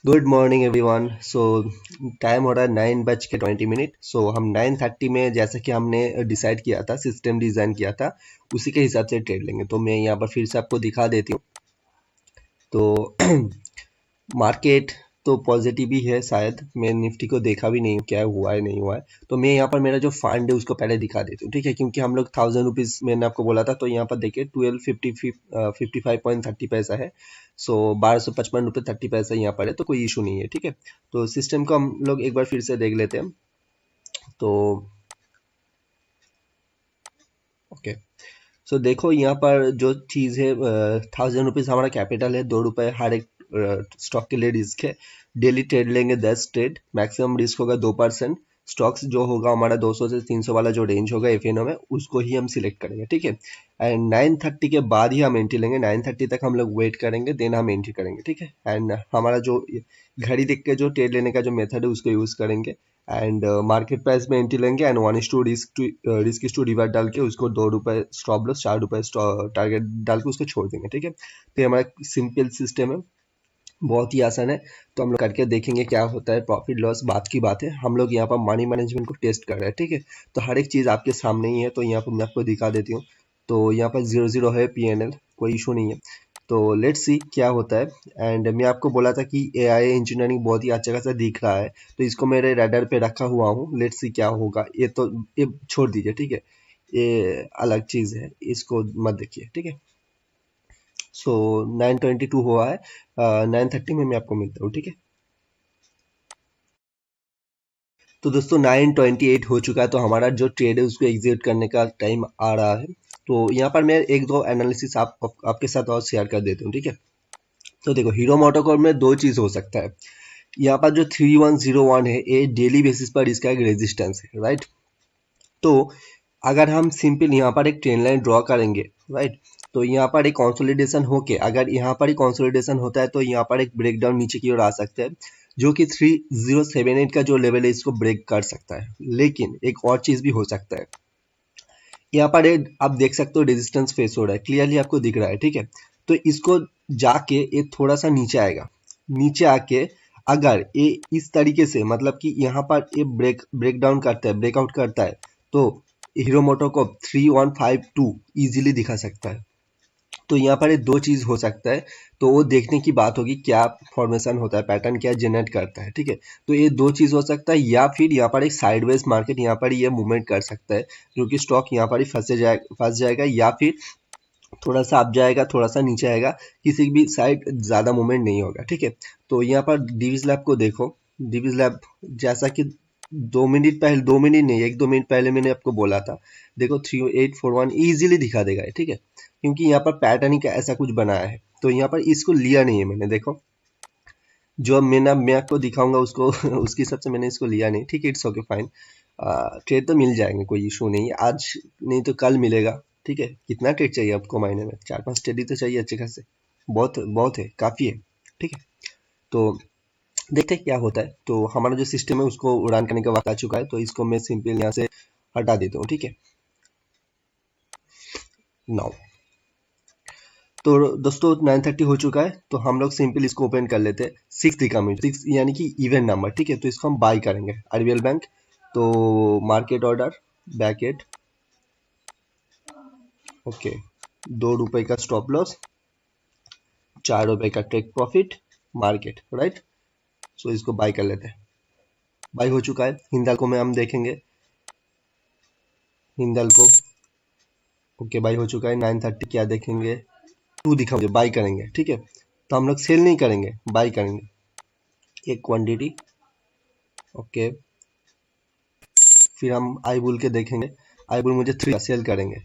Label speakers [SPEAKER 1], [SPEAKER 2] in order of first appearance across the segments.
[SPEAKER 1] Good morning everyone. Time हो रहा है 9:20। हम 9:30 में, जैसा कि हमने डिसाइड किया था, सिस्टम डिज़ाइन किया था, उसी के हिसाब से ट्रेड लेंगे। तो मैं यहाँ पर फिर से आपको दिखा देती हूँ। तो मार्केट तो पॉजिटिव ही है। शायद मैं निफ्टी को देखा भी नहीं क्या हुआ है नहीं हुआ है। तो मैं यहाँ पर मेरा जो फंड है उसको पहले दिखा देती हूँ, ठीक है, क्योंकि हम लोग 1000 रुपीज़ मैंने आपको बोला था। तो यहाँ पर देखिए 1255.30 है। 1255 रुपये 30 पैसा यहाँ पर है, तो कोई इशू नहीं है, ठीक है। तो सिस्टम को हम लोग एक बार फिर से देख लेते हैं। तो ओके, देखो यहाँ पर जो चीज़ है, 1000 रुपीज़ हमारा कैपिटल है। 2 रुपये हर एक स्टॉक के लिए रिस्क है। डेली ट्रेड लेंगे 10 ट्रेड, मैक्सिमम रिस्क होगा 2%। स्टॉक्स जो होगा हमारा 200 से 300 वाला जो रेंज होगा एफएनओ में, उसको ही हम सिलेक्ट करेंगे, ठीक है। एंड 9:30 के बाद ही हम एंट्री लेंगे। 9:30 तक हम लोग वेट करेंगे, देन हम एंट्री करेंगे, ठीक है। एंड हमारा जो घड़ी देख के जो ट्रेड लेने का जो मेथड है उसको यूज़ करेंगे। एंड मार्केट प्राइस में एंट्री लेंगे एंड 1:2 रिस्क टू रिवर्ट डाल के उसको 2 रुपये स्टॉप लॉस, 4 रुपये टारगेट डाल के उसको छोड़ देंगे, ठीक है। तो ये हमारा सिंपल सिस्टम है, बहुत ही आसान है। तो हम लोग करके देखेंगे क्या होता है। प्रॉफिट लॉस बात की बात है, हम लोग यहाँ पर मनी मैनेजमेंट को टेस्ट कर रहे हैं, ठीक है। तो हर एक चीज़ आपके सामने ही है। तो यहाँ पर मैं आपको दिखा देती हूँ। तो यहाँ पर 0 0 है PNL, कोई इशू नहीं है। तो लेट्स सी क्या होता है। एंड मैं आपको बोला था कि AI इंजीनियरिंग बहुत ही अच्छा खासा दिख रहा है, तो इसको मेरे रडार पे रखा हुआ हूँ। लेट्स सी क्या होगा। ये छोड़ दीजिए, ठीक है। ये अलग चीज़ है, इसको मत देखिए, ठीक है। 9:22 हुआ है। 9:30 में मैं आपको मिलता हूँ, ठीक है। तो दोस्तों 9:28 हो चुका है। तो हमारा जो ट्रेड है उसको एग्जीक्यूट करने का टाइम आ रहा है। तो यहाँ पर मैं एक दो एनालिसिस आपके साथ और शेयर कर देता हूँ, ठीक है। तो देखो, हीरो मोटोकॉर्प में दो चीज़ हो सकता है। यहाँ पर जो 3101 है, ये डेली बेसिस पर इसका एक रेजिस्टेंस है, राइट। तो अगर हम सिंपल यहाँ पर एक ट्रेन लाइन ड्रॉ करेंगे, राइट, तो यहाँ पर एक कंसोलिडेशन होके, अगर यहाँ पर एक कंसोलिडेशन होता है तो यहाँ पर एक ब्रेकडाउन नीचे की ओर आ सकता है, जो कि 3078 का जो लेवल है इसको ब्रेक कर सकता है। लेकिन एक और चीज़ भी हो सकता है। यहाँ पर एक आप देख सकते हो रेजिस्टेंस फेस हो रहा है, क्लियरली आपको दिख रहा है, ठीक है। तो इसको जाके ये थोड़ा सा नीचे आएगा। नीचे आके अगर ये इस तरीके से, मतलब कि यहाँ पर ये ब्रेक डाउन करता है, ब्रेकआउट करता है, तो हीरो मोटो को 3152 इजीली दिखा सकता है। तो यहाँ पर ये दो चीज़ हो सकता है। तो वो देखने की बात होगी क्या फॉर्मेशन होता है, पैटर्न क्या जनरेट करता है, ठीक है। तो ये दो चीज़ हो सकता है, या फिर यहाँ पर एक साइडवेज मार्केट यहाँ पर ये मूवमेंट कर सकता है, जो कि स्टॉक यहाँ पर ही फंस जाएगा, या फिर थोड़ा सा अप जाएगा, थोड़ा सा नीचे आएगा, किसी भी साइड ज़्यादा मूवमेंट नहीं होगा, ठीक है। तो यहाँ पर डिविज लैब को देखो। डिविज लैब जैसा कि 2 मिनट पहले, 2 मिनट नहीं, 1 2 मिनट पहले मैंने आपको बोला था, देखो 3841 इजीली दिखा देगा, ठीक है। क्योंकि यहाँ पर पैटर्न ही का ऐसा कुछ बनाया है। तो यहाँ पर इसको लिया नहीं है मैंने, देखो। जो मैं आपको दिखाऊंगा उसको उसके हिसाब से मैंने इसको लिया नहीं, ठीक है। It's okay, fine. ट्रेड तो मिल जाएंगे, कोई इशू नहीं है। आज नहीं तो कल मिलेगा, ठीक है। कितना ट्रेड चाहिए आपको महीने में? 4 5 ट्रेड ही तो चाहिए अच्छे खासे। बहुत बहुत है, काफ़ी है, ठीक है। तो देखते हैं क्या होता है। तो हमारा जो सिस्टम है उसको रन करने का वक्त आ चुका है। तो इसको मैं सिंपल यहाँ से हटा देता हूँ, ठीक है। नाउ तो दोस्तों 9:30 हो चुका है। तो हम लोग सिंपल इसको ओपन कर लेते हैं। 6 दिखा मुझे, 6 यानी कि इवन नंबर, ठीक है। तो इसको हम बाई करेंगे, आरबीएल बैंक। तो मार्केट ऑर्डर, बैकेट, ओके। 2 रुपए का स्टॉप लॉस, 4 रुपए का टेक प्रॉफिट, मार्केट, राइट। सो इसको बाई कर लेते हैं। बाई हो चुका है। हिंदाल्को में हम देखेंगे, हिंदाल्को, ओके, बाई हो चुका है। 9:30 क्या देखेंगे? 2 दिखा मुझे, बाई करेंगे, ठीक है। तो हम लोग सेल नहीं करेंगे, बाई करेंगे। एक क्वांटिटी, ओके। फिर हम आई बुल के देखेंगे। आई बुल मुझे 3 सेल करेंगे,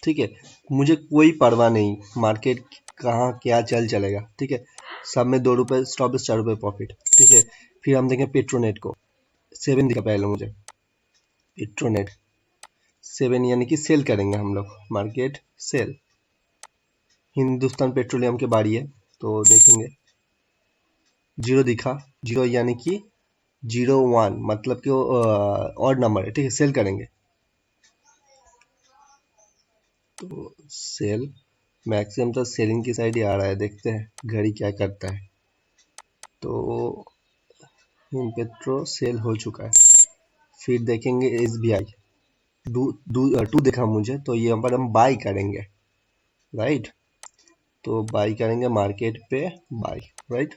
[SPEAKER 1] ठीक है। मुझे कोई परवाह नहीं मार्केट कहाँ क्या चलेगा, ठीक है। सब में 2 रुपए स्टॉप लॉस, 4 रुपए प्रॉफिट, ठीक है। फिर हम देखें पेट्रोनेट को। 7 दिखा पहले मुझे, पेट्रोनेट 7 यानी कि सेल करेंगे हम लोग, मार्केट सेल। हिंदुस्तान पेट्रोलियम की बारी है, तो देखेंगे। 0 दिखा, 0 यानी कि 01, मतलब कि ऑड नंबर है, ठीक है। सेल करेंगे, तो सेल। मैक्सिमम तो सेलिंग की साइड ही आ रहा है, देखते हैं घड़ी क्या करता है। तो पेट्रो सेल हो चुका है। फिर देखेंगे SBI टू देखा मुझे, तो ये पर हम बाई करेंगे, राइट। तो बाई करेंगे मार्केट पे, बाई, राइट।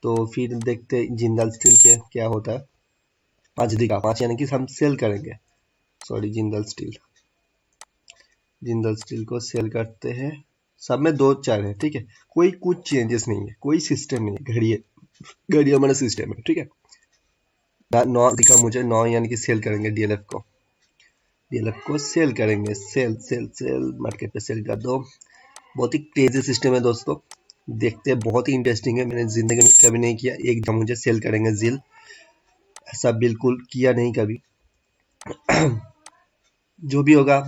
[SPEAKER 1] तो फिर देखते जिंदल स्टील के क्या होता है। 5 दिखा, 5 यानी कि हम सेल करेंगे, सॉरी जिंदल स्टील को सेल करते हैं। सब में 2 4 है, ठीक है। कोई कुछ चेंजेस नहीं है, कोई सिस्टम नहीं है, घड़ी हमारा सिस्टम है, ठीक है। 9 दिखा मुझे, 9 यानी कि सेल करेंगे डीएलएफ को सेल करेंगे, सेल सेल सेल मार्केट पे सेल कर दो। बहुत ही क्रेजी सिस्टम है दोस्तों, देखते हैं, बहुत ही इंटरेस्टिंग है। मैंने जिंदगी में कभी नहीं किया। एक मुझे सेल करेंगे जिल, ऐसा बिल्कुल किया नहीं कभी। जो भी होगा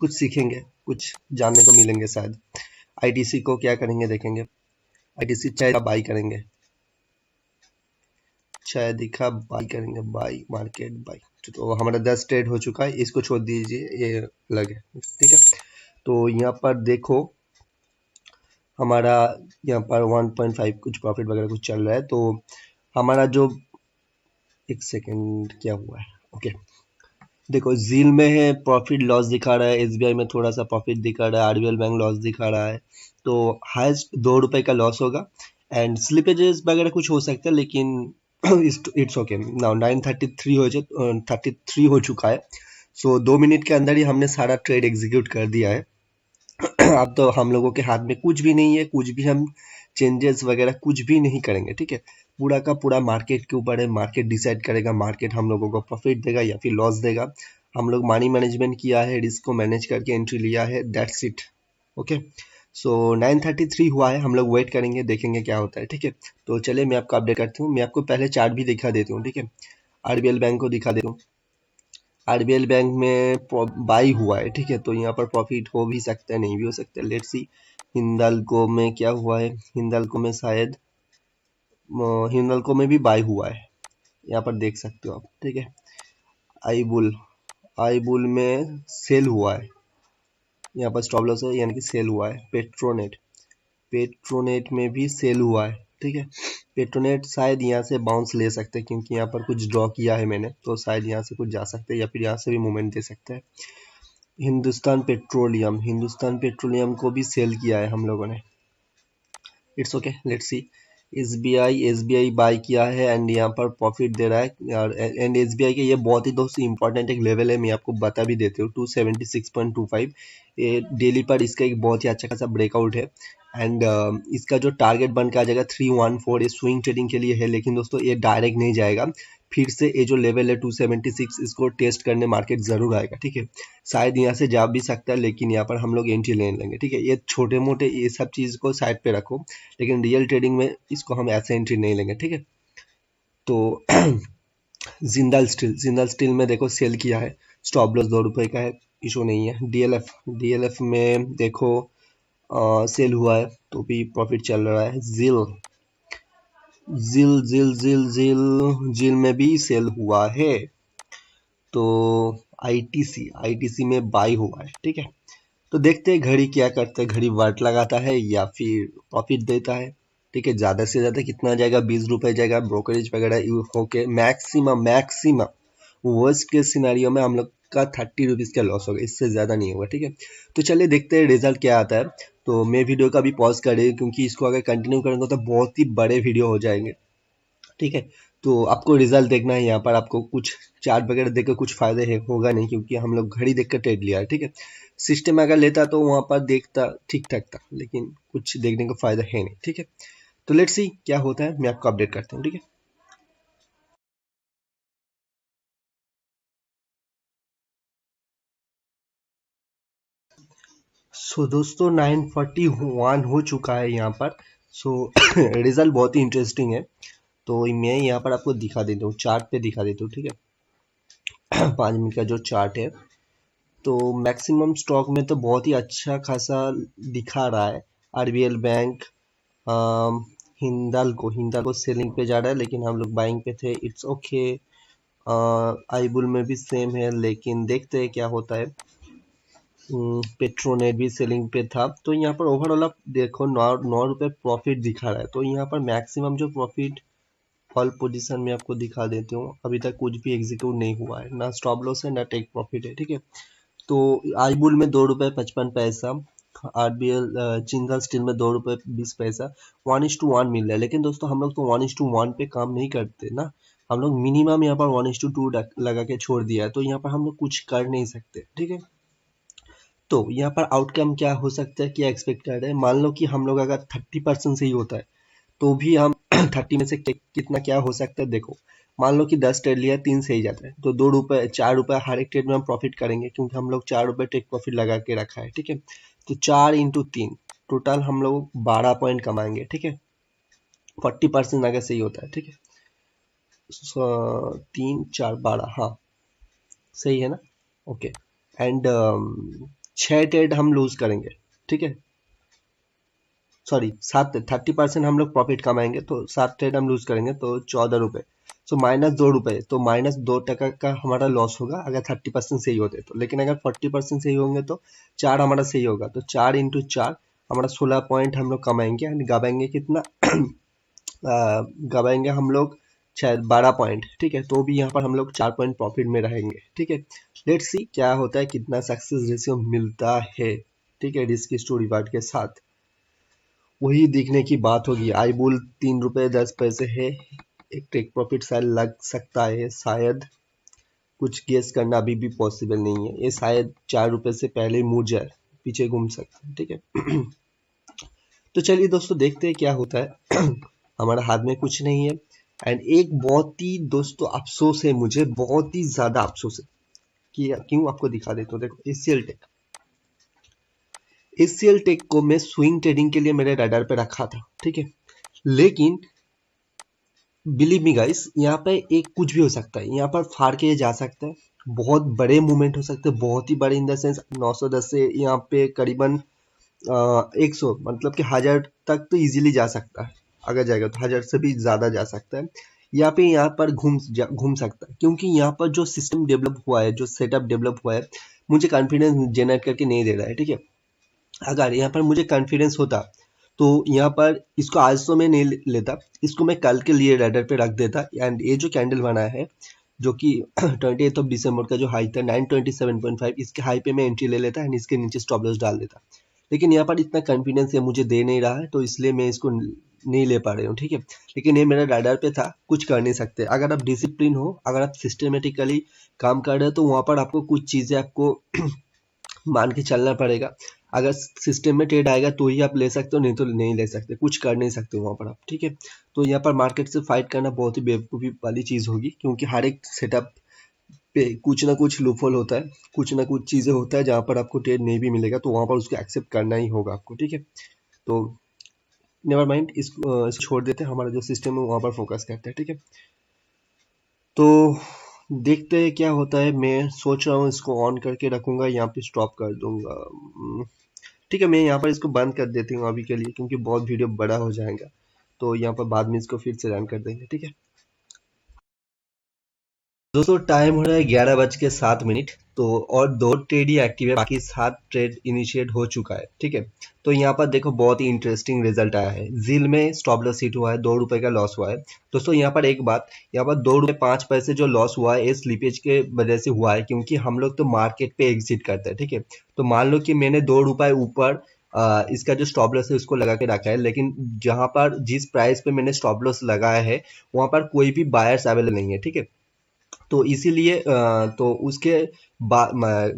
[SPEAKER 1] कुछ सीखेंगे, कुछ जानने को मिलेंगे शायद। आईटीसी को क्या करेंगे देखेंगे। आईटीसी चाहे बाई करेंगे, चाहे दिखा बाई करेंगे, बाई मार्केट बाई। तो हमारा 10 ट्रेड हो चुका है, इसको छोड़ दीजिए, ये लगे, ठीक है। तो यहाँ पर देखो हमारा यहाँ पर 1.5 कुछ प्रॉफिट वगैरह कुछ चल रहा है। तो हमारा जो, एक सेकेंड, क्या हुआ है, ओके। देखो जील में है प्रॉफिट लॉस दिखा रहा है, एसबीआई में थोड़ा सा प्रॉफिट दिखा रहा है, आरबीएल बैंक लॉस दिखा रहा है। तो हाईएस्ट ₹2 का लॉस होगा, एंड स्लिपेजेस वगैरह कुछ हो सकता है, लेकिन इट्स ओके। नाउ 9:33 हो चुका है। सो 2 मिनट के अंदर ही हमने सारा ट्रेड एग्जीक्यूट कर दिया है। अब तो हम लोगों के हाथ में कुछ भी नहीं है, कुछ भी हम चेंजेस वगैरह कुछ भी नहीं करेंगे, ठीक है। पूरा का पूरा मार्केट के ऊपर है, मार्केट डिसाइड करेगा, मार्केट हम लोगों को प्रॉफिट देगा या फिर लॉस देगा। हम लोग मनी मैनेजमेंट किया है, रिस्क को मैनेज करके एंट्री लिया है, दैट्स इट, ओके। सो 9:33 हुआ है, हम लोग वेट करेंगे, देखेंगे क्या होता है, ठीक है। तो चलिए मैं आपको अपडेट करती हूँ। मैं आपको पहले चार्ट भी दिखा देती हूँ, ठीक है। आरबीएल बैंक को दिखा देता हूँ। आरबीएल बैंक में बाई हुआ है, ठीक है। तो यहाँ पर प्रॉफिट हो भी सकता है, नहीं भी हो सकता है, लेट्स सी। हिंदाल्को में क्या हुआ है, हिंदाल्को में शायद हिंदाल्को में भी बाई हुआ है, यहाँ पर देख सकते हो आप, ठीक है। आईबुल आईबुल में सेल हुआ है, यहाँ पर स्टॉप लॉस है यानी कि सेल हुआ है। पेट्रोनेट में भी सेल हुआ है, ठीक है। पेट्रोनेट शायद यहाँ से बाउंस ले सकते हैं, क्योंकि यहाँ पर कुछ ड्रॉ किया है मैंने, तो शायद यहाँ से कुछ जा सकते हैं या फिर यहाँ से भी मूवमेंट दे सकते हैं। हिंदुस्तान पेट्रोलियम को भी सेल किया है हम लोगों ने, it's okay, let's see. SBI buy किया है एंड यहाँ पर प्रॉफिट दे रहा है और एंड एसबीआई के ये बहुत ही दोस्त इंपॉर्टेंट एक लेवल है, मैं आपको बता भी देती हूँ। 276.25 ये डेली पर इसका एक बहुत ही अच्छा खासा ब्रेकआउट है, एंड इसका जो टारगेट बन के आ जाएगा 314, ये स्विंग ट्रेडिंग के लिए है, लेकिन दोस्तों ये डायरेक्ट नहीं जाएगा। फिर से ये जो लेवल है 276, इसको टेस्ट करने मार्केट जरूर आएगा, ठीक है। शायद यहाँ से जा भी सकता है, लेकिन यहाँ पर हम लोग एंट्री ले लेंगे, ठीक है। ये छोटे मोटे ये सब चीज़ को साइड पे रखो, लेकिन रियल ट्रेडिंग में इसको हम ऐसे एंट्री नहीं लेंगे, ठीक है। तो जिंदल स्टील में देखो सेल किया है, स्टॉप लॉस ₹2 का है, इशू नहीं है। डीएलएफ में देखो सेल हुआ है, तो भी प्रॉफिट चल रहा है। जिल में भी सेल हुआ है। तो आईटीसी में बाई हुआ है, ठीक है। तो देखते हैं घड़ी क्या करता है, घड़ी वर्ट लगाता है या फिर प्रॉफिट देता है, ठीक है। ज़्यादा से ज़्यादा कितना जाएगा, ₹20 जाएगा, ब्रोकरेज वगैरह होके मैक्सिमम वर्स्ट केस सिनेरियो में हम लोग का ₹30 का लॉस होगा, इससे ज़्यादा नहीं होगा, ठीक है। तो चलिए देखते हैं रिजल्ट क्या आता है। तो मैं वीडियो का भी पॉज करें, क्योंकि इसको अगर कंटिन्यू करेंगे तो बहुत ही बड़े वीडियो हो जाएंगे, ठीक है। तो आपको रिजल्ट देखना है, यहाँ पर आपको कुछ चार्ट वगैरह देख कर कुछ फायदे है होगा नहीं, क्योंकि हम लोग घड़ी देख कर ट्रेड लिया है, ठीक है। सिस्टम अगर लेता तो वहाँ पर देखता ठीक ठाक था, लेकिन कुछ देखने का फायदा है नहीं, ठीक है। तो लेट्स सी क्या होता है, मैं आपको अपडेट करता हूँ, ठीक है। सो दोस्तों 9:41 हो चुका है यहाँ पर। सो रिजल्ट बहुत ही इंटरेस्टिंग है, तो मैं यहाँ पर आपको दिखा देता हूँ, चार्ट पे दिखा देता हूँ, ठीक है। 5 मिनट का जो चार्ट है, तो मैक्सिमम स्टॉक में तो बहुत ही अच्छा खासा दिखा रहा है। आरबीएल बैंक, हिंदाल्को सेलिंग पे जा रहा है, लेकिन हम लोग बाइंग पे थे, इट्स ओके। आईबुल में भी सेम है, लेकिन देखते हैं क्या होता है। पेट्रोनेट भी सेलिंग पे था। तो यहाँ पर ओवरऑल आप देखो 9 रुपये प्रॉफिट दिखा रहा है। तो यहाँ पर मैक्सिमम जो प्रॉफिट ऑल पोजीशन में आपको दिखा देती हूँ, अभी तक कुछ भी एग्जीक्यूट नहीं हुआ है, ना स्टॉप लॉस है ना टेक प्रॉफिट है, ठीक है। तो आई बुल में 2 रुपये 55 पैसा, आरबीएल जिंदल स्टील में 2 रुपये 20 पैसा, 1:1 मिल रहा है। लेकिन दोस्तों हम लोग तो 1:1 पे काम नहीं करते ना, हम लोग मिनिमम यहाँ पर 1:2 लगा के छोड़ दिया है। तो यहाँ पर हम लोग कुछ कर नहीं सकते, ठीक है। तो यहाँ पर आउटकम क्या हो सकता है, क्या एक्सपेक्टेड है। मान लो कि हम लोग अगर 30% से ही होता है तो भी हम 30 में से कितना क्या हो सकता है देखो। मान लो कि 10 ट्रेड लिया, 3 सही जाता है तो 2 रुपये 4 रुपये हर एक ट्रेड में हम प्रॉफिट करेंगे, क्योंकि हम लोग 4 रुपये टेक प्रॉफिट लगा के रखा है, ठीक है। तो 4 × 3 टोटल हम लोग 12 पॉइंट कमाएंगे, ठीक है। 40% अगर सही होता है, ठीक है। 3 4 12, हाँ सही है ना, ओके। एंड 6 ट्रेड हम लूज करेंगे, ठीक है। सॉरी 30% हम लोग प्रॉफिट कमाएंगे, तो 7 ट्रेड हम लूज करेंगे तो 14 रुपये। सो -2 रुपये, तो -2 टका का हमारा लॉस होगा अगर 30% सही होते तो। लेकिन अगर 40% सही होंगे तो 4 हमारा सही होगा, तो 4 × 4 हमारा 16 पॉइंट हम लोग कमाएंगे। एंड गवाएंगे कितना गवाएंगे हम लोग शायद 12 पॉइंट, ठीक है। तो भी यहाँ पर हम लोग 4 पॉइंट प्रॉफिट में रहेंगे, ठीक है। लेट्स सी क्या होता है, कितना सक्सेस रेशियो मिलता है, ठीक है, रिस्क स्टोरी रिवार्ड के साथ। वही देखने की बात होगी। आई बुल 3 रुपये 10 पैसे है, एक टेक प्रॉफिट शायद लग सकता है, शायद कुछ गेस करना अभी भी पॉसिबल नहीं है। ये शायद 4 रुपये से पहले ही मुड़ जाए, पीछे घूम सकता है, ठीक है। तो चलिए दोस्तों देखते हैं क्या होता है। हमारा हाथ में कुछ नहीं है। एंड एक बहुत ही दोस्तों अफसोस है, मुझे बहुत ही ज्यादा अफसोस है कि क्यों, आपको दिखा देता हूँ। देखो एसीएल टेक को मैं स्विंग ट्रेडिंग के लिए मेरे रडार पे रखा था, ठीक है। लेकिन बिलीव मी गाइस, यहाँ पे एक कुछ भी हो सकता है, यहाँ पर फाड़ के जा सकता है, बहुत बड़े मूवमेंट हो सकते हैं, बहुत ही बड़े इन द सेंस 910 से यहाँ पे करीबन 100 मतलब कि 1000 तक तो इजीली जा सकता है। अगर जाएगा तो 1000 से भी ज्यादा जा सकता है। यहाँ पर घूम सकता है, क्योंकि यहाँ पर जो सिस्टम डेवलप हुआ है, जो सेटअप डेवलप हुआ है, मुझे कॉन्फिडेंस जनरेट करके नहीं दे रहा है, ठीक है। अगर यहाँ पर मुझे कॉन्फिडेंस होता तो यहाँ पर इसको आज तो मैं नहीं लेता, इसको मैं कल के लिए रैडर पे रख देता। एंड ये जो कैंडल बना है, जो कि 28 का जो हाई था 927.5, इसके हाई पे मैं एंट्री ले लेता एंड इसके नीचे स्टॉप लॉस डाल देता। लेकिन यहाँ पर इतना कॉन्फिडेंस है मुझे दे नहीं रहा है, तो इसलिए मैं इसको नहीं ले पा रही हूँ, ठीक है। लेकिन ये मेरा रडार पे था, कुछ कर नहीं सकते। अगर आप डिसिप्लिन हो, अगर आप सिस्टमेटिकली काम कर रहे हो, तो वहाँ पर आपको कुछ चीज़ें आपको मान के चलना पड़ेगा। अगर सिस्टम में ट्रेड आएगा तो ही आप ले सकते हो, नहीं तो नहीं ले सकते, कुछ कर नहीं सकते वहां पर आप, ठीक है। तो यहाँ पर मार्केट से फाइट करना बहुत ही बेवकूफ़ी वाली चीज़ होगी, क्योंकि हर एक सेटअप पे कुछ ना कुछ लूपहोल होता है, कुछ ना कुछ चीज़ें होता है जहाँ पर आपको ट्रेड नहीं भी मिलेगा, तो वहाँ पर उसको एक्सेप्ट करना ही होगा आपको, ठीक है। तो नेवर माइंड, इसको छोड़ देते हैं, हमारा जो सिस्टम है वहाँ पर फोकस करते हैं, ठीक है। तो देखते हैं क्या होता है। मैं सोच रहा हूँ इसको ऑन करके रखूंगा, यहाँ पे स्टॉप कर दूंगा। ठीक है, मैं यहाँ पर इसको बंद कर देती हूँ अभी के लिए, क्योंकि बहुत वीडियो बड़ा हो जाएगा। तो यहाँ पर बाद में इसको फिर से रन कर देंगे, ठीक है। दोस्तों टाइम हो रहा है 11:07। तो और 2 ट्रेड ही एक्टिव है, बाकी 7 ट्रेड इनिशिएट हो चुका है, ठीक है। तो यहाँ पर देखो बहुत ही इंटरेस्टिंग रिजल्ट आया है। जिल में स्टॉप लॉस हिट हुआ है, 2 रुपए का लॉस हुआ है। दोस्तों यहाँ पर एक बात, यहाँ पर 2 रुपए 5 पैसे जो लॉस हुआ है, ये स्लीपेज के वजह से हुआ है, क्योंकि हम लोग तो मार्केट पे एग्जिट करते हैं, ठीक है। तो मान लो कि मैंने 2 रुपए ऊपर इसका जो स्टॉप लॉस है उसको लगा के रखा है, लेकिन जहां पर जिस प्राइस पे मैंने स्टॉप लॉस लगाया है वहां पर कोई भी बायर्स अवेलेबल नहीं है, ठीक है। तो इसीलिए तो उसके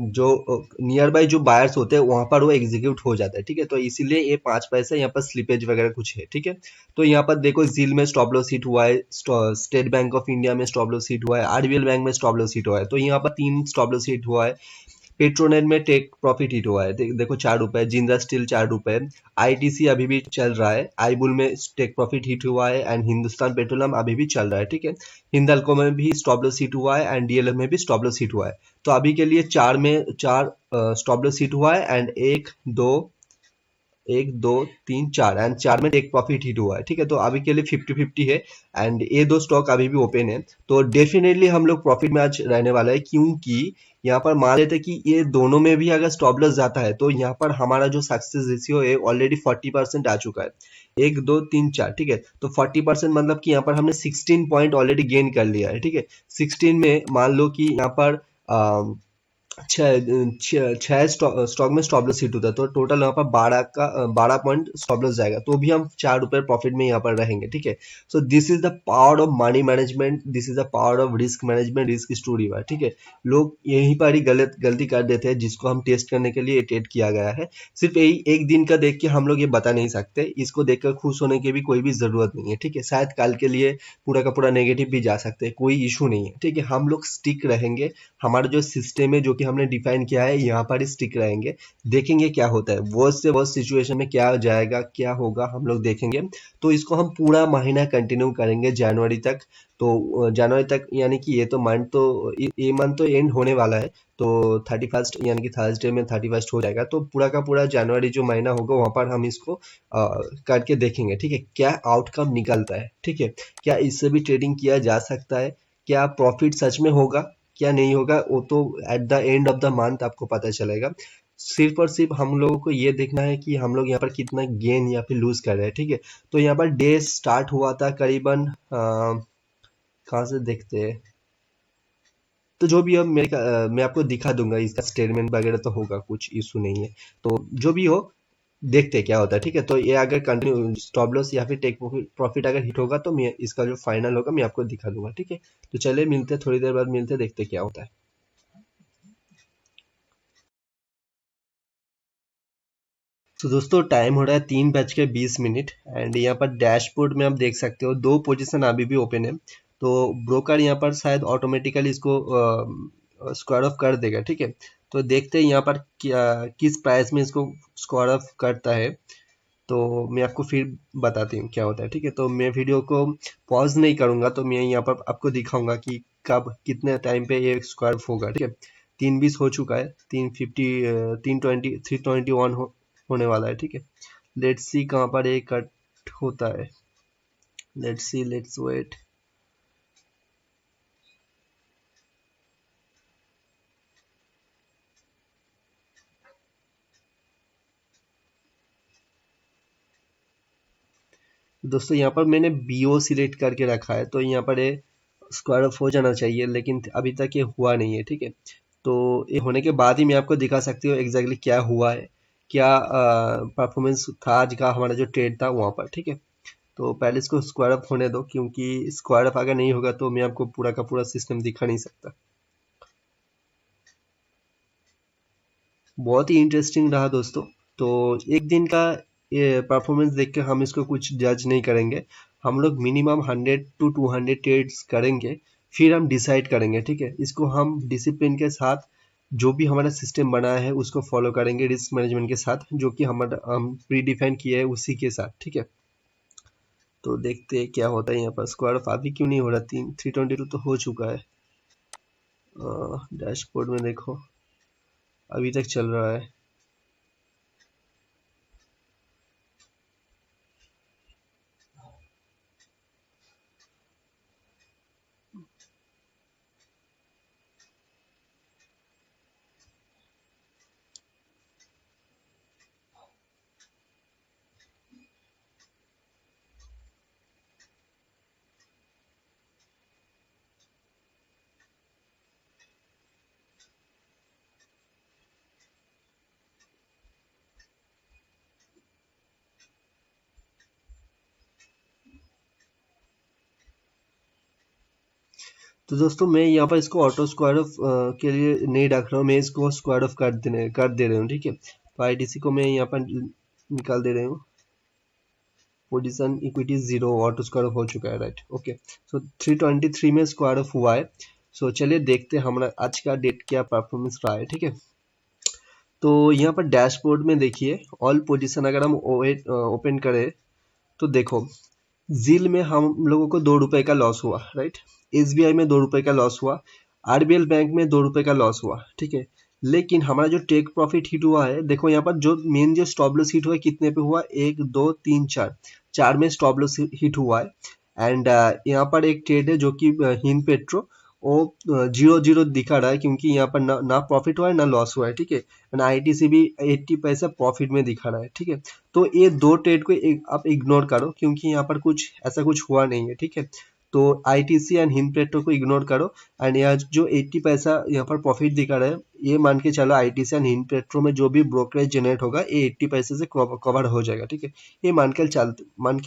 [SPEAKER 1] जो नियर बाय जो बायर्स होते हैं वहां पर वो एग्जीक्यूट हो जाता है, ठीक है। तो इसीलिए ये 5 पैसे यहाँ पर स्लिपेज वगैरह कुछ है, ठीक है। तो यहाँ पर देखो जील में स्टॉप लॉस हिट हुआ है, स्टेट बैंक ऑफ इंडिया में स्टॉप लॉस हिट हुआ है, आरबीएल बैंक में स्टॉप लॉस हिट हुआ है। तो यहाँ पर 3 स्टॉप लॉस हिट हुआ है। पेट्रोनेट में टेक प्रॉफिट हिट हुआ है, देखो 4 रुपए, जिंदा स्टील 4 रुपए, आईटीसी अभी भी चल रहा है, आईबुल में टेक प्रॉफिट हिट हुआ है, एंड हिंदुस्तान पेट्रोलियम अभी भी चल रहा है, ठीक है। हिंदाल्को में भी स्टॉप लॉस हिट हुआ है, एंड डीएलएफ में भी स्टॉप लॉस हिट हुआ है। तो अभी के लिए 4 में 4 स्टॉप लॉस हिट हुआ है, एंड 1 2 एक दो तीन चार, एंड चार में टेक प्रॉफिट हिट हुआ है, ठीक है। तो अभी के लिए 50-50 है, एंड ये दो स्टॉक अभी भी ओपन है, तो डेफिनेटली हम लोग प्रॉफिट में आज रहने वाला है, क्योंकि यहाँ पर मान लेते हैं कि ये दोनों में भी अगर स्टॉप लॉस जाता है तो यहाँ पर हमारा जो सक्सेस रेशियो है ऑलरेडी 40% आ चुका है। एक दो तीन चार, ठीक है। तो 40% मतलब कि यहाँ पर हमने 16 पॉइंट ऑलरेडी गेन कर लिया है, ठीक है। 16 में मान लो कि यहाँ पर छह स्टॉक में स्टॉप लॉस हिट होता है, तो टोटल यहाँ पर 12 पॉइंट स्टॉप लॉस जाएगा, तो भी हम 4 रुपए प्रॉफिट में यहाँ पर रहेंगे, ठीक है। So this is the power of money management, this is the power of risk management, risk sturdy, ठीक है। लोग यहीं पर ही गलती कर देते हैं, जिसको हम टेस्ट करने के लिए टेट किया गया है। सिर्फ यही एक दिन का देख के हम लोग ये बता नहीं सकते, इसको देखकर खुश होने की भी कोई भी जरूरत नहीं है, ठीक है। शायद कल के लिए पूरा का पूरा नेगेटिव भी जा सकते हैं, कोई इशू नहीं है, ठीक है। हम लोग स्टिक रहेंगे, हमारा जो सिस्टम है जो कि हमने डिफाइन किया है यहाँ पर स्टिक रहेंगे, देखेंगे क्या होता है, वर्स्ट से वर्स्ट सिचुएशन में क्या जाएगा क्या होगा हम लोग देखेंगे। तो इसको हम पूरा महीना कंटिन्यू करेंगे जनवरी तक। तो जनवरी तक यानी कि ये तो मंथ तो ये मंथ तो एंड होने वाला है, तो 31 यानी कि थर्सडे में 31 हो जाएगा, तो पूरा का पूरा जनवरी जो महीना होगा वहां पर हम इसको करके देखेंगे, ठीक है, क्या आउटकम निकलता है, ठीक है। क्या इससे भी ट्रेडिंग किया जा सकता है, क्या प्रॉफिट सच में होगा क्या नहीं होगा, वो तो at the end of the month आपको पता चलेगा। सिर्फ और सिर्फ हम लोगों को ये देखना है कि हम लोग यहाँ पर कितना गेन या फिर लूज कर रहे हैं, ठीक है। तो यहाँ पर डे स्टार्ट हुआ था करीबन कहाँ से देखते हैं, तो जो भी हो मैं आपको दिखा दूंगा, इसका स्टेटमेंट वगैरह तो होगा, कुछ इशू नहीं है। तो जो भी हो देखते हैं क्या होता है, ठीक है। तो ये अगर कंटिन्यू स्टॉप लॉस या फिर टेक प्रॉफिट अगर हिट होगा तो मैं इसका जो फाइनल होगा मैं आपको दिखा दूंगा, ठीक है। तो चलिए मिलते हैं, थोड़ी देर बाद मिलते हैं, देखते हैं क्या होता है। तो दोस्तों टाइम हो रहा है 3:20 एंड यहाँ पर डैशबोर्ड में आप देख सकते हो दो पोजीशन अभी भी ओपन है, तो ब्रोकर यहाँ पर शायद ऑटोमेटिकली इसको स्क्वायर ऑफ कर देगा, ठीक है। तो देखते हैं यहाँ पर किस प्राइस में इसको स्क्वायर ऑफ करता है, तो मैं आपको फिर बताती हूँ क्या होता है, ठीक है। तो मैं वीडियो को पॉज नहीं करूँगा, तो मैं यहाँ पर आपको दिखाऊंगा कि कब कितने टाइम पे ये स्क्वायर ऑफ होगा, ठीक है। 3:20 हो चुका है, 3:21 होने वाला है, ठीक है। लेट्स सी कहाँ पर ये कट होता है, लेट्स सी, लेट्स वेट। दोस्तों यहाँ पर मैंने बीओ सिलेक्ट करके रखा है, तो यहाँ पर ये स्क्वायर ऑफ हो जाना चाहिए, लेकिन अभी तक ये हुआ नहीं है, ठीक है। तो ये होने के बाद ही मैं आपको दिखा सकती हूँ एग्जैक्टली क्या हुआ है, क्या परफॉर्मेंस था आज का हमारा जो ट्रेड था वहाँ पर, ठीक है। तो पहले इसको स्क्वायर अप होने दो, क्योंकि स्क्वायर अप अगर नहीं होगा तो मैं आपको पूरा का पूरा सिस्टम दिखा नहीं सकता। बहुत ही इंटरेस्टिंग रहा दोस्तों। तो एक दिन का ये परफॉर्मेंस देख के हम इसको कुछ जज नहीं करेंगे, हम लोग मिनिमम 100 to 200 ट्रेड्स करेंगे, फिर हम डिसाइड करेंगे, ठीक है। इसको हम डिसिप्लिन के साथ जो भी हमारा सिस्टम बना है उसको फॉलो करेंगे, रिस्क मैनेजमेंट के साथ जो कि हमारा हम प्री डिफाइन किए है उसी के साथ, ठीक है। तो देखते हैं क्या होता है यहाँ पर। स्क्वायर ऑफ अभी क्यों नहीं हो रहा, 322 तो हो चुका है। डैशबोर्ड में देखो अभी तक चल रहा है। तो दोस्तों मैं यहाँ पर इसको ऑटो स्क्वायर ऑफ के लिए नहीं रख रहा हूँ, मैं इसको स्क्वायर ऑफ कर दे रहा हूँ, ठीक है। तो आईटीसी को मैं यहाँ पर निकाल दे रही हूँ, position equity 0, auto square of हो चुका है, राइट, ओके। सो 323 में स्क्वायर ऑफ हुआ है। सो चलिए देखते हैं हमारा आज का डेट क्या परफॉर्मेंस रहा है, ठीक है। तो यहाँ पर डैशबोर्ड में देखिए ऑल पोजीशन अगर हम ओपन करें तो देखो जील में हम लोगों को 2 रुपए का लॉस हुआ, राइट। एसबीआई में 2 रुपए का लॉस हुआ, आरबीएल बैंक में 2 रुपए का लॉस हुआ, ठीक है। लेकिन हमारा जो टेक प्रॉफिट हिट हुआ है, देखो यहाँ पर जो मेन जो स्टॉप लॉस हिट हुआ है कितने पे हुआ, 1 2 3 4, 4 में स्टॉप लॉस हिट हुआ है। एंड यहाँ पर एक ट्रेड है जो कि हिंद पेट्रो, वो 0 0 दिखा रहा है क्योंकि यहाँ पर ना प्रॉफिट हुआ है ना लॉस हुआ है, ठीक है। एंड आईटीसी भी 80 पैसा प्रॉफिट में दिखा रहा है, ठीक है। तो ये दो ट्रेड को आप इग्नोर करो क्योंकि यहाँ पर कुछ ऐसा कुछ हुआ नहीं है, ठीक है। तो आईटीसी एंड हिंद पेट्रो को इग्नोर करो। एंड यहाँ जो 80 पैसा यहाँ पर प्रॉफिट दिखा रहा है, ये मान के चलो आईटीसी एंड हिंद पेट्रो में जो भी ब्रोकरेज जनरेट होगा ये 80 पैसे से कवर हो जाएगा, ठीक है। ये मान के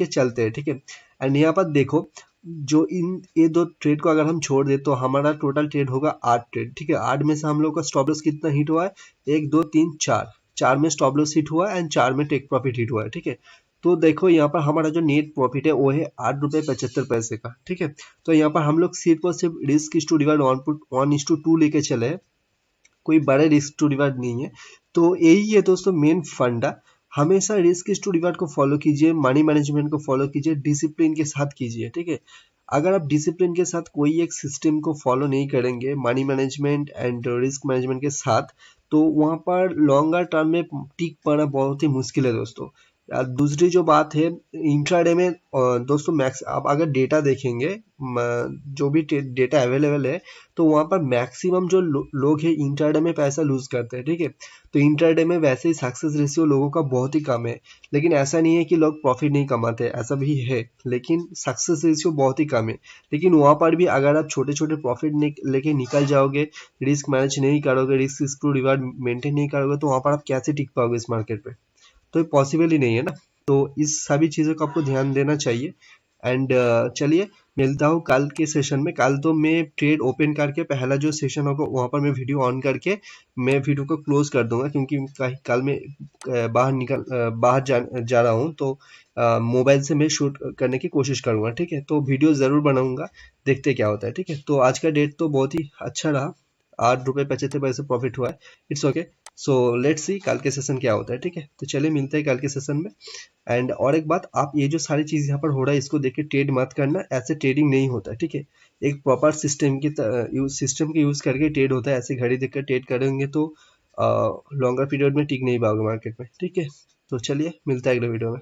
[SPEAKER 1] चलते हैं, ठीक है। एंड यहाँ पर देखो जो इन ये दो ट्रेड को अगर हम छोड़ दे तो हमारा टोटल ट्रेड होगा 8 ट्रेड, ठीक है। 8 में से हम लोग का स्टॉप लॉस कितना हिट हुआ है, 1 2 3 4, 4 में स्टॉप लॉस हिट हुआ है एंड 4 में टेक प्रॉफिट हिट हुआ है, ठीक है। तो देखो यहाँ पर हमारा जो नेट प्रॉफिट है वो है 8 रुपये 75 पैसे का, ठीक है। तो यहाँ पर हम लोग सिर्फ और सिर्फ रिस्क इज टू डिवाइड 1:2 लेके चले हैं, कोई बड़े रिस्क टू डिवाइड नहीं है। तो यही है दोस्तों मेन फंडा, हमेशा रिस्क इज टू डिवाइड को फॉलो कीजिए, मनी मैनेजमेंट को फॉलो कीजिए, डिसिप्लिन के साथ कीजिए, ठीक है। अगर आप डिसिप्लिन के साथ कोई एक सिस्टम को फॉलो नहीं करेंगे money management and risk management के साथ, तो वहाँ पर लॉन्गर टर्म में टिक पाना बहुत ही मुश्किल है दोस्तों। दूसरी जो बात है इंट्राडे में, दोस्तों मैक्स आप अगर डेटा देखेंगे, जो भी डेटा अवेलेबल है, तो वहाँ पर मैक्सिमम जो लोग हैं इंट्राडे में पैसा लूज करते हैं, ठीक है। तो इंट्राडे में वैसे ही सक्सेस रेशियो लोगों का बहुत ही कम है, लेकिन ऐसा नहीं है कि लोग प्रॉफिट नहीं कमाते, ऐसा भी है, लेकिन सक्सेस रेशियो बहुत ही कम है। लेकिन वहाँ पर भी अगर आप छोटे छोटे प्रॉफिट लेके निकल जाओगे, रिस्क मैनेज नहीं करोगे, रिस्क टू रिवार्ड मेंटेन नहीं करोगे, तो वहाँ पर आप कैसे टिक पाओगे इस मार्केट पे, तो ये पॉसिबल ही नहीं है ना। तो इस सभी चीज़ों का आपको ध्यान देना चाहिए। एंड चलिए मिलता हूँ कल के सेशन में। कल तो मैं ट्रेड ओपन करके पहला जो सेशन होगा वहाँ पर मैं वीडियो ऑन करके मैं वीडियो को क्लोज कर दूंगा, क्योंकि कल मैं बाहर जा रहा हूँ, तो मोबाइल से मैं शूट करने की कोशिश करूँगा, ठीक है। तो वीडियो ज़रूर बनाऊंगा, देखते क्या होता है, ठीक है। तो आज का डेट तो बहुत ही अच्छा रहा, 8 रुपये 75 पैसे प्रॉफिट हुआ है, it's okay. So let's see कल के सेशन क्या होता है, ठीक है। तो चलिए मिलते हैं कल के सेशन में। एंड और एक बात, आप ये जो सारी चीज़ यहाँ पर हो रहा है इसको देख के ट्रेड मत करना, ऐसे ट्रेडिंग नहीं होता है, ठीक है। एक प्रॉपर सिस्टम के यूज़ करके ट्रेड होता है, ऐसे घड़ी देख कर ट्रेड करेंगे तो लॉन्गर पीरियड में टिक नहीं पाओगे मार्केट में, ठीक है। तो चलिए मिलता है अगले वीडियो में।